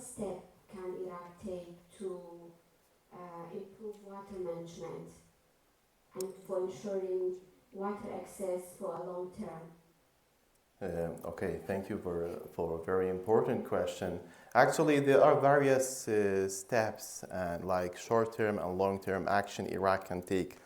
what step can Iraq take to improve water management and for ensuring water access for a long term? Okay, thank you for a very important question. Actually, there are various steps like short-term and long-term action Iraq can take.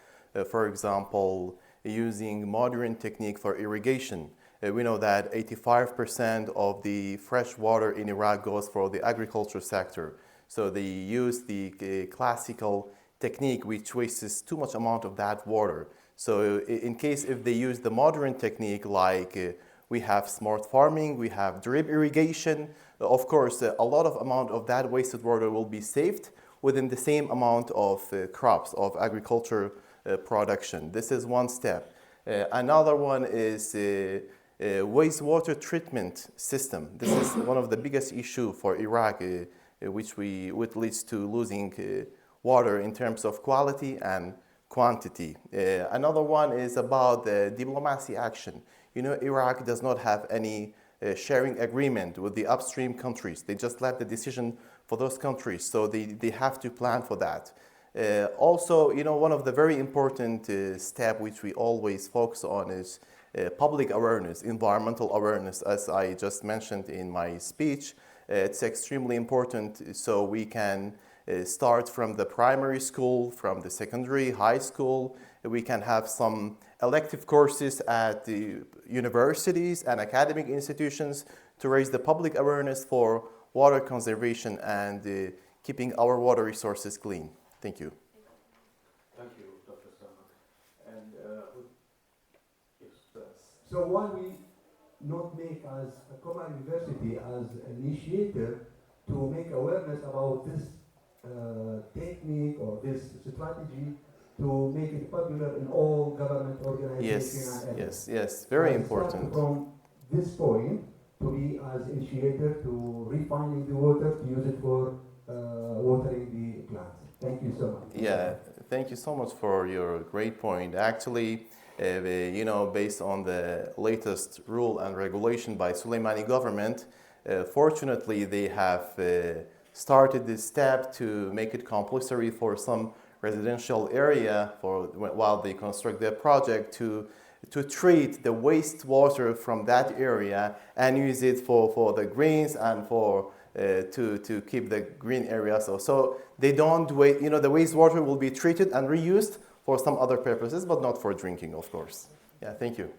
For example, using modern technique for irrigation. We know that 85% of the fresh water in Iraq goes for the agriculture sector. So they use the classical technique which wastes too much amount of that water. So in case if they use the modern technique like we have smart farming, we have drip irrigation. Of course, a lot of amount of that wasted water will be saved within the same amount of crops, of agriculture production. This is one step. Another one is wastewater treatment system. This is one of the biggest issue for Iraq, which leads to losing water in terms of quality and quantity. Another one is about the diplomacy action. You know, Iraq does not have any sharing agreement with the upstream countries. They just left the decision for those countries, so they have to plan for that. Also, you know, one of the very important steps which we always focus on is public awareness, environmental awareness, as I just mentioned in my speech. It's extremely important, so we can start from the primary school, from the secondary, high school. We can have some elective courses at the universities and academic institutions to raise the public awareness for water conservation and keeping our water resources clean. Thank you. Thank you, Dr. Samak. And so why we not make as a common university as an initiator to make awareness about this technique or this strategy to make it popular in all government organizations? Yes, very important. From this point to be as initiator to refining the water to use it for watering the plants. Thank you so much. Yeah, thank you so much for your great point. Actually, you know, based on the latest rule and regulation by Soleimani government, fortunately they have started this step to make it compulsory for some residential area while they construct their project to treat the wastewater from that area and use it for the greens and for to keep the green areas. So they don't wait, you know, the wastewater will be treated and reused for some other purposes, but not for drinking, of course. Yeah, thank you.